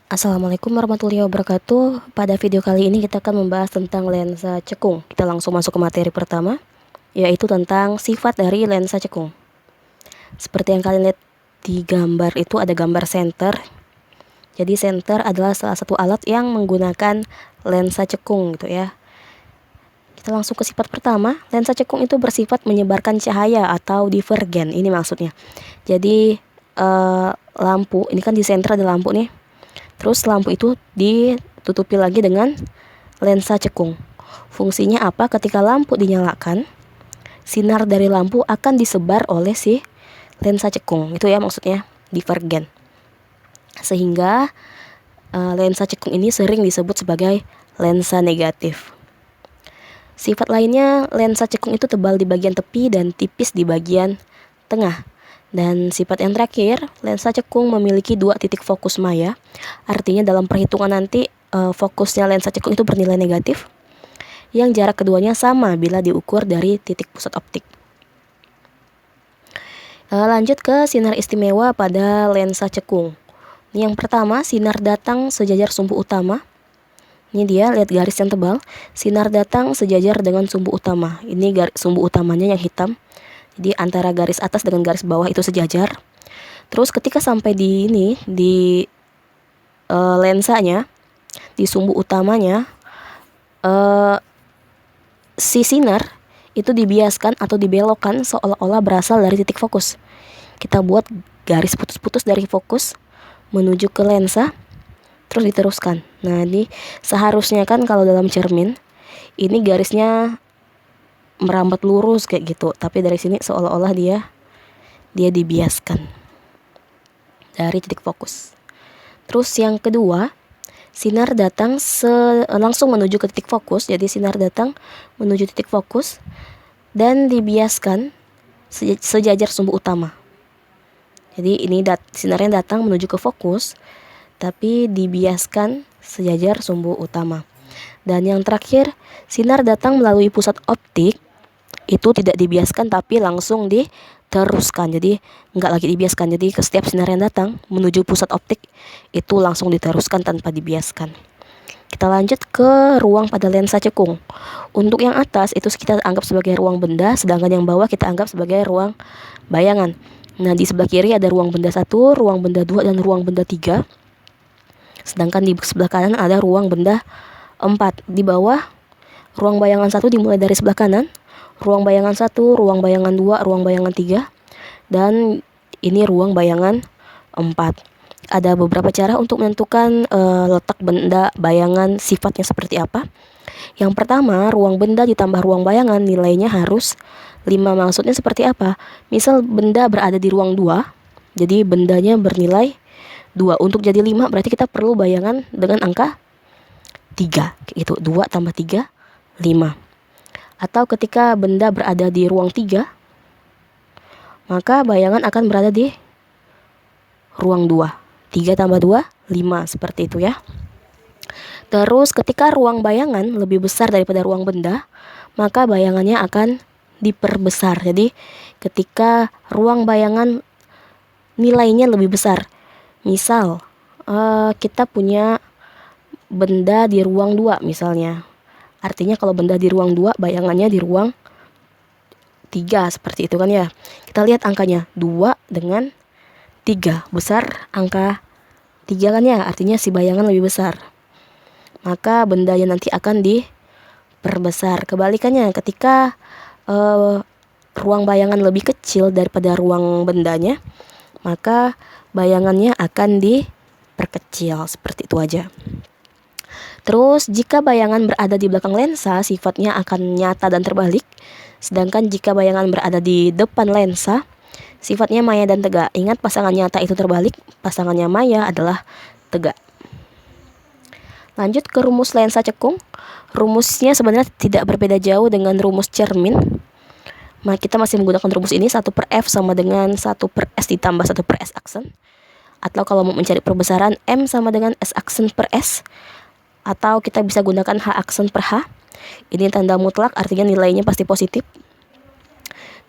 Assalamualaikum warahmatullahi wabarakatuh. Pada video kali ini kita akan membahas tentang lensa cekung. Kita langsung masuk ke materi pertama, yaitu tentang sifat dari lensa cekung. Seperti yang kalian lihat di gambar itu ada gambar senter. Jadi senter adalah salah satu alat yang menggunakan lensa cekung gitu ya. Kita langsung ke sifat pertama. Lensa cekung itu bersifat menyebarkan cahaya atau divergen. Ini maksudnya. Jadi lampu, ini kan di senter ada lampu nih. Terus lampu itu ditutupi lagi dengan lensa cekung. Fungsinya apa? Ketika lampu dinyalakan, sinar dari lampu akan disebar oleh si lensa cekung. Itu ya maksudnya divergen. Sehingga lensa cekung ini sering disebut sebagai lensa negatif. Sifat lainnya, lensa cekung itu tebal di bagian tepi dan tipis di bagian tengah. Dan sifat yang terakhir, lensa cekung memiliki 2 titik fokus maya. Artinya dalam perhitungan nanti fokusnya lensa cekung itu bernilai negatif, yang jarak keduanya sama bila diukur dari titik pusat optik. Lanjut ke sinar istimewa pada lensa cekung. Yang pertama, sinar datang sejajar sumbu utama. Ini dia, lihat garis yang tebal. Sinar datang sejajar dengan sumbu utama. Ini sumbu utamanya yang hitam. Jadi antara garis atas dengan garis bawah itu sejajar. Terus ketika sampai di lensanya, di sumbu utamanya, si sinar itu dibiaskan atau dibelokkan seolah-olah berasal dari titik fokus. Kita buat garis putus-putus dari fokus menuju ke lensa, terus diteruskan. Nah, seharusnya kan kalau dalam cermin ini garisnya merambat lurus kayak gitu, tapi dari sini seolah-olah dia dibiaskan dari titik fokus. Terus yang kedua, sinar datang langsung menuju ke titik fokus. Jadi sinar datang menuju titik fokus dan dibiaskan sejajar sumbu utama. Jadi ini sinarnya datang menuju ke fokus tapi dibiaskan sejajar sumbu utama. Dan yang terakhir, sinar datang melalui pusat optik itu tidak dibiaskan tapi langsung diteruskan. Jadi nggak lagi dibiaskan. Jadi ke setiap sinar yang datang menuju pusat optik itu langsung diteruskan tanpa dibiaskan. Kita lanjut ke ruang pada lensa cekung. Untuk yang atas itu kita anggap sebagai ruang benda, sedangkan yang bawah kita anggap sebagai ruang bayangan. Nah, di sebelah kiri ada ruang benda 1, ruang benda 2, dan ruang benda 3. Sedangkan di sebelah kanan ada ruang benda 4. Di bawah, ruang bayangan 1 dimulai dari sebelah kanan, ruang bayangan 1, ruang bayangan 2, ruang bayangan 3, dan ini ruang bayangan 4. Ada beberapa cara untuk menentukan letak benda bayangan sifatnya seperti apa. Yang pertama, ruang benda ditambah ruang bayangan nilainya harus 5. Maksudnya seperti apa? Misal benda berada di ruang 2, jadi bendanya bernilai 2. Untuk jadi 5 berarti kita perlu bayangan dengan angka 3. Itu 2 tambah 3, 5. Atau ketika benda berada di ruang 3, maka bayangan akan berada di ruang 2. 3 tambah 2, 5. Seperti itu ya. Terus ketika ruang bayangan lebih besar daripada ruang benda, maka bayangannya akan diperbesar. Jadi ketika ruang bayangan nilainya lebih besar, misal kita punya benda di ruang 2 misalnya. Artinya kalau benda di ruang 2, bayangannya di ruang 3, seperti itu kan ya. Kita lihat angkanya, 2 dengan 3. Besar angka 3 kan ya, artinya si bayangan lebih besar. Maka bendanya nanti akan diperbesar. Kebalikannya, ketika ruang bayangan lebih kecil daripada ruang bendanya, maka bayangannya akan diperkecil. Seperti itu aja. Terus jika bayangan berada di belakang lensa, sifatnya akan nyata dan terbalik. Sedangkan jika bayangan berada di depan lensa, sifatnya maya dan tegak. Ingat, pasangan nyata itu terbalik, pasangannya maya adalah tegak. Lanjut ke rumus lensa cekung. Rumusnya sebenarnya tidak berbeda jauh dengan rumus cermin. Nah, kita masih menggunakan rumus ini, 1/F sama dengan 1/S ditambah 1/S aksen. Atau kalau mau mencari perbesaran, M sama dengan S aksen per S. Atau kita bisa gunakan H aksen per H. Ini tanda mutlak, artinya nilainya pasti positif.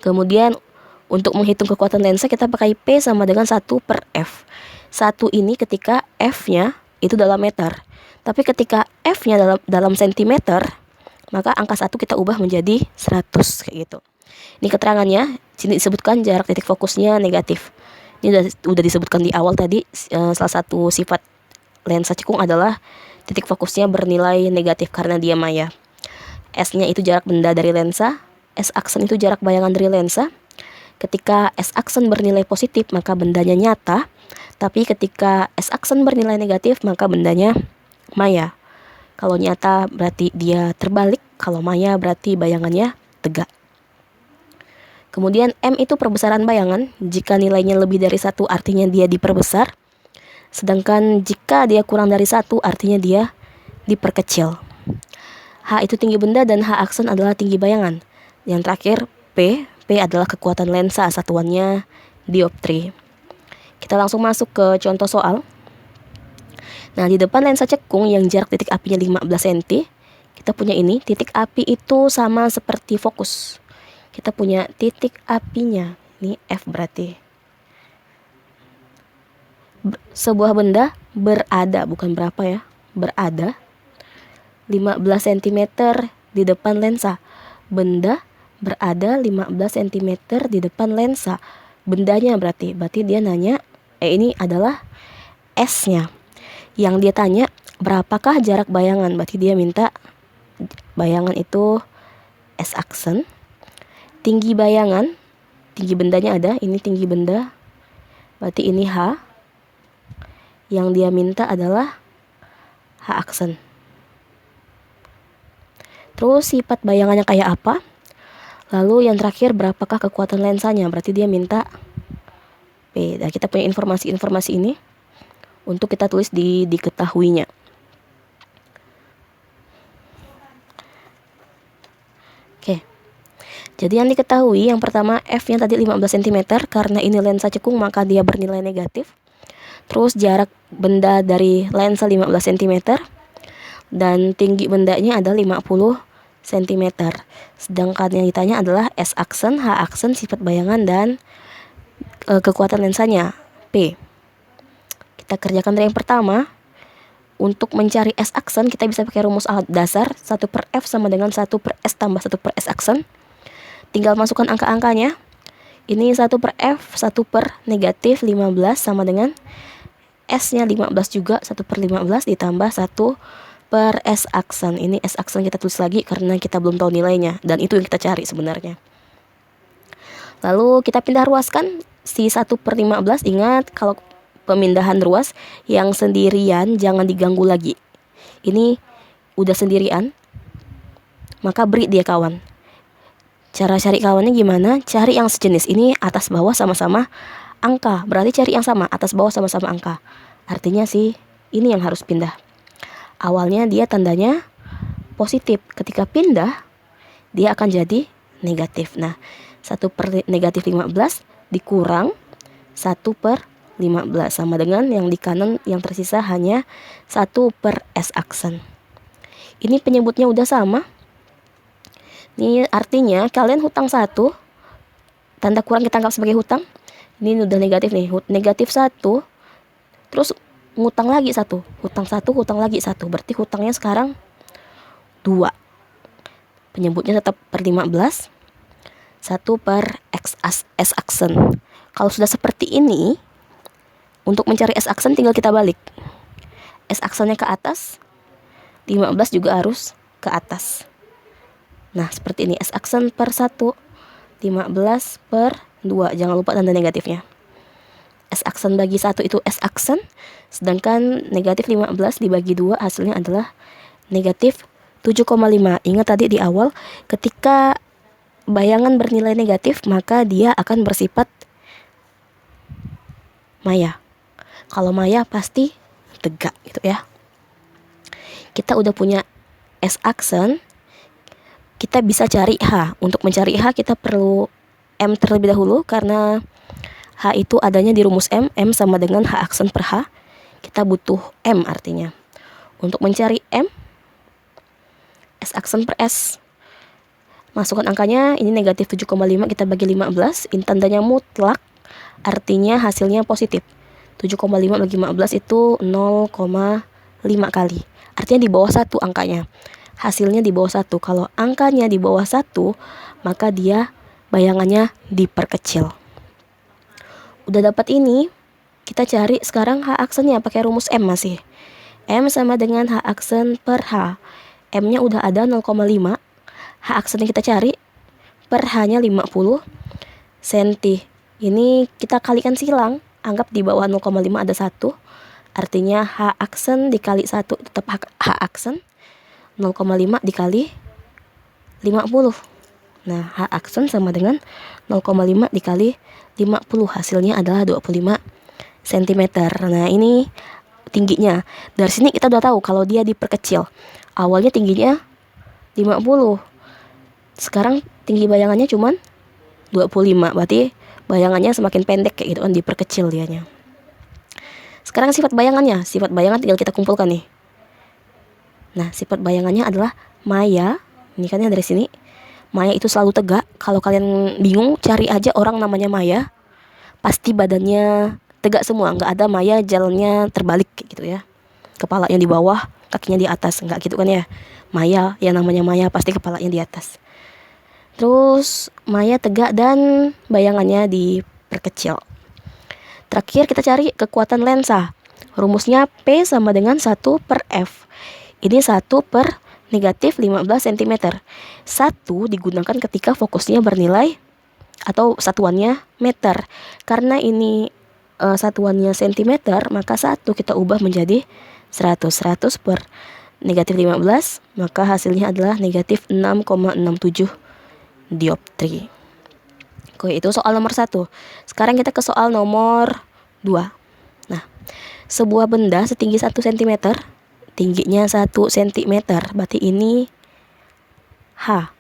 Kemudian untuk menghitung kekuatan lensa kita pakai P sama dengan 1/F. 1 ini ketika F-nya itu dalam meter. Tapi ketika F-nya dalam sentimeter, maka angka 1 kita ubah menjadi 100 kayak gitu. Ini keterangannya, sini disebutkan jarak titik fokusnya negatif. Ini udah disebutkan di awal tadi, salah satu sifat lensa cekung adalah titik fokusnya bernilai negatif karena dia maya. S-nya itu jarak benda dari lensa, S-aksen itu jarak bayangan dari lensa. Ketika S-aksen bernilai positif, maka bendanya nyata. Tapi ketika S-aksen bernilai negatif, maka bendanya maya. Kalau nyata berarti dia terbalik, kalau maya berarti bayangannya tegak. Kemudian M itu perbesaran bayangan. Jika nilainya lebih dari 1 artinya dia diperbesar. Sedangkan jika dia kurang dari 1 artinya dia diperkecil. H itu tinggi benda dan H aksen adalah tinggi bayangan. Yang terakhir P adalah kekuatan lensa, satuannya dioptri. Kita langsung masuk ke contoh soal. Nah, di depan lensa cekung yang jarak titik apinya 15 cm, kita punya ini, titik api itu sama seperti fokus. Kita punya titik apinya, ini F berarti. Sebuah benda berada, bukan berapa ya, berada 15 cm di depan lensa. Benda berada 15 cm di depan lensa. Bendanya berarti dia nanya, ini adalah S-nya. Yang dia tanya, berapakah jarak bayangan? Berarti dia minta bayangan itu S-aksen. Tinggi bayangan, tinggi bendanya ada, ini tinggi benda. Berarti ini H. Yang dia minta adalah H-aksen. Terus sifat bayangannya kayak apa? Lalu yang terakhir, berapakah kekuatan lensanya? Berarti dia minta P. Nah, kita punya informasi-informasi ini untuk kita tulis di diketahuinya. Oke. Jadi yang diketahui, yang pertama F-nya tadi 15 cm. Karena ini lensa cekung, maka dia bernilai negatif. Terus jarak benda dari lensa 15 cm. Dan tinggi bendanya ada 50 cm. Sedangkan yang ditanya adalah S-aksen, H-aksen, sifat bayangan, dan kekuatan lensanya, P. Kita kerjakan dari yang pertama. Untuk mencari S-aksen, kita bisa pakai rumus dasar. 1/F sama dengan 1/S tambah 1/S aksen. Tinggal masukkan angka-angkanya. Ini 1/F, 1/-15 sama dengan S-nya 15 juga, 1/15 ditambah 1/S aksen. Ini S aksen kita tulis lagi karena kita belum tahu nilainya, dan itu yang kita cari sebenarnya. Lalu kita pindah ruaskan si 1/15. Ingat, kalau pemindahan ruas yang sendirian jangan diganggu lagi. Ini udah sendirian, maka beri dia kawan. Cara cari kawannya gimana? Cari yang sejenis. Ini atas bawah sama-sama angka, berarti cari yang sama, atas bawah sama-sama angka. Artinya sih ini yang harus pindah. Awalnya dia tandanya positif, ketika pindah dia akan jadi negatif. Nah, 1/-15 dikurang 1/15 sama dengan yang di kanan, yang tersisa hanya 1/S aksen. Ini penyebutnya udah sama. Ini artinya kalian hutang 1, tanda kurang kita anggap sebagai hutang. Ini udah negatif nih, negatif 1. Terus ngutang lagi 1, hutang 1, hutang lagi 1. Berarti hutangnya sekarang 2. Penyebutnya tetap per 15, 1/S aksen. Kalau sudah seperti ini, untuk mencari S aksen tinggal kita balik. S aksennya ke atas, 15 juga harus ke atas. Nah, seperti ini, S aksen per 1, 15/2. Jangan lupa tanda negatifnya. S aksen bagi 1 itu S aksen, sedangkan negatif 15 dibagi 2 hasilnya adalah negatif 7,5. Ingat tadi di awal, ketika bayangan bernilai negatif, maka dia akan bersifat maya. Kalau maya pasti tegak gitu ya. Kita udah punya S aksen, kita bisa cari H. Untuk mencari H kita perlu M terlebih dahulu, karena H itu adanya di rumus M. M sama dengan H aksen per H. Kita butuh M artinya. Untuk mencari M, S aksen per S. Masukkan angkanya, ini negatif 7,5, kita bagi 15. Ini tandanya mutlak, artinya hasilnya positif. 7,5 bagi 15 itu 0,5 kali. Artinya di bawah 1 angkanya. Hasilnya di bawah 1. Kalau angkanya di bawah 1, maka dia bayangannya diperkecil. Udah dapat ini, kita cari sekarang H aksennya pakai rumus M masih. M sama dengan H aksen per H. M-nya udah ada 0,5. H aksennya kita cari per H-nya 50 cm. Ini kita kalikan silang. Anggap di bawah 0,5 ada 1. Artinya H aksen dikali 1 tetap H aksen. 0,5 dikali 50. Nah, H aksen sama dengan 0,5 dikali 50. Hasilnya adalah 25 cm. Nah, ini tingginya. Dari sini kita udah tahu kalau dia diperkecil. Awalnya tingginya 50. Sekarang tinggi bayangannya cuman 25. Berarti bayangannya semakin pendek kayak gitu kan, diperkecil dianya. Sekarang sifat bayangannya. Sifat bayangan tinggal kita kumpulkan nih. Nah, sifat bayangannya adalah maya. Ini kan ya dari sini. Maya itu selalu tegak. Kalau kalian bingung, cari aja orang namanya Maya. Pasti badannya tegak semua. Nggak ada Maya jalannya terbalik gitu ya. Kepalanya di bawah, kakinya di atas. Nggak gitu kan ya. Maya, yang namanya Maya pasti kepalanya di atas. Terus Maya tegak dan bayangannya diperkecil. Terakhir kita cari kekuatan lensa. Rumusnya P sama dengan 1 per F. Ini 1 per negatif 15 cm. 1 digunakan ketika fokusnya bernilai atau satuannya meter. Karena ini satuannya cm, maka 1 kita ubah menjadi 100. 100 per negatif 15, maka hasilnya adalah negatif 6,67 dioptri. Oke, itu soal nomor 1. Sekarang kita ke soal nomor 2. Nah, sebuah benda setinggi 1 cm, tingginya 1 cm, berarti ini H.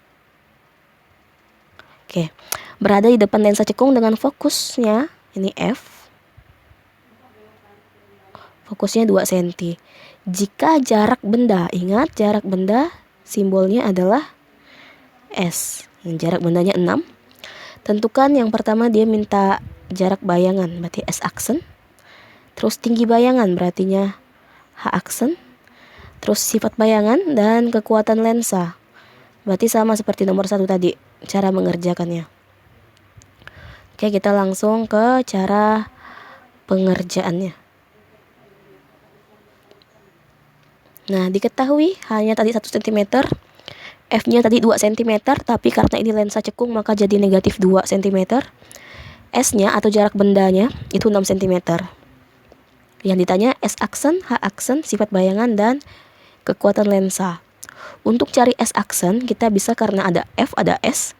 Oke, berada di depan lensa cekung dengan fokusnya, ini F. Fokusnya 2 cm. Jika jarak benda, ingat jarak benda simbolnya adalah S. Jarak bendanya 6. Tentukan yang pertama dia minta jarak bayangan, berarti S aksen. Terus tinggi bayangan berartinya H aksen. Terus sifat bayangan dan kekuatan lensa. Berarti sama seperti nomor 1 tadi, cara mengerjakannya. Oke, kita langsung ke cara pengerjaannya. Nah, diketahui hanya tadi 1 cm, F-nya tadi 2 cm, tapi karena ini lensa cekung maka jadi negatif 2 cm. S-nya atau jarak bendanya itu 6 cm. Yang ditanya S aksen, H aksen, sifat bayangan, dan kekuatan lensa. Untuk cari S aksen, kita bisa karena ada F, ada S,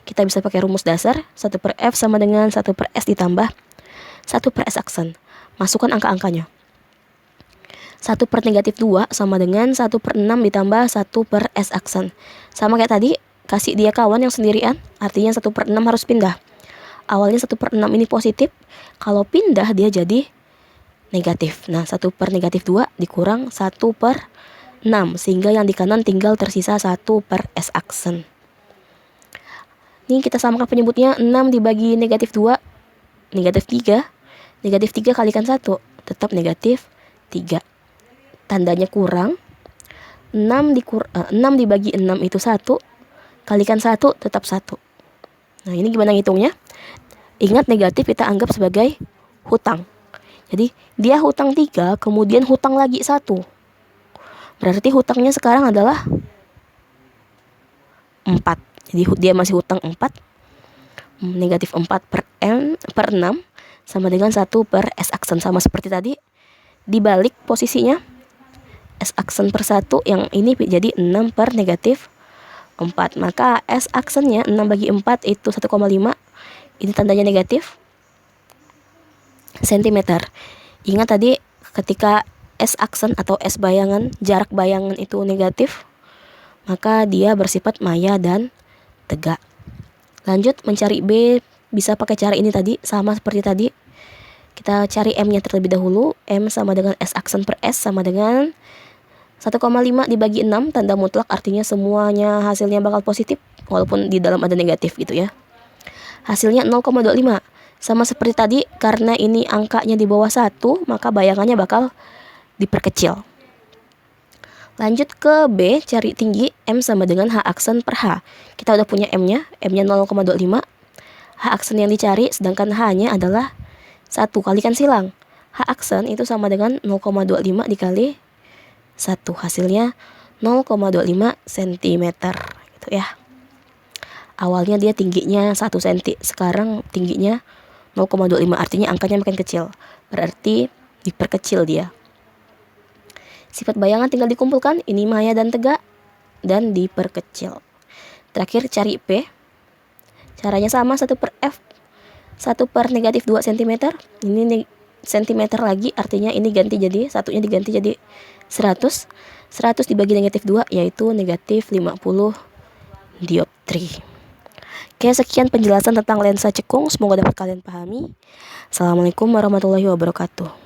kita bisa pakai rumus dasar. 1 per F sama dengan 1 per S ditambah 1 per S aksen. Masukkan angka-angkanya. 1 per negatif 2 sama dengan 1 per 6 ditambah 1 per S aksen. Sama kayak tadi, kasih dia kawan yang sendirian, artinya 1 per 6 harus pindah. Awalnya 1 per 6 ini positif, kalau pindah dia jadi negatif. Nah, 1 per negatif 2 dikurang 1 per 6, sehingga yang di kanan tinggal tersisa 1 per S aksen. Ini kita samakan penyebutnya. 6 dibagi negatif 2, negatif 3. Negatif 3 kalikan 1, tetap negatif 3. Tandanya kurang. 6 dibagi 6 itu 1, kalikan 1 tetap 1. Nah, ini gimana ngitungnya? Ingat, negatif kita anggap sebagai hutang. Jadi dia hutang 3, kemudian hutang lagi 1. Berarti hutangnya sekarang adalah 4. Jadi dia masih hutang 4. Negatif 4 per 6 sama dengan 1 per S aksen. Sama seperti tadi, dibalik posisinya. S aksen per 1, yang ini jadi 6 per negatif 4. Maka S aksennya 6 bagi 4 itu 1,5. Ini tandanya negatif sentimeter. Ingat tadi ketika S aksen atau S bayangan, jarak bayangan itu negatif, maka dia bersifat maya dan tegak. Lanjut mencari B, bisa pakai cara ini tadi, sama seperti tadi. Kita cari M-nya terlebih dahulu. M sama dengan S aksen per S sama dengan 1,5 dibagi 6, tanda mutlak, artinya semuanya hasilnya bakal positif walaupun di dalam ada negatif gitu ya. Hasilnya 0,25. Sama seperti tadi, karena ini angkanya di bawah 1, maka bayangannya bakal diperkecil. Lanjut ke B, cari tinggi M sama dengan H aksen per H. Kita udah punya M-nya 0,25. H aksen yang dicari, sedangkan H-nya adalah 1, kalikan silang. H aksen itu sama dengan 0,25 dikali 1, hasilnya 0,25 cm gitu ya. Awalnya dia tingginya 1 cm, sekarang tingginya 0,25, artinya angkanya makin kecil, berarti diperkecil dia. Sifat bayangan tinggal dikumpulkan, ini maya dan tegak, dan diperkecil. Terakhir cari P. Caranya sama, 1 per F, 1 per negatif 2 cm. Ini cm lagi, artinya ini ganti jadi, satunya diganti jadi 100. 100 dibagi negatif 2, yaitu negatif 50 dioptri. Oke, sekian penjelasan tentang lensa cekung, semoga dapat kalian pahami. Assalamualaikum warahmatullahi wabarakatuh.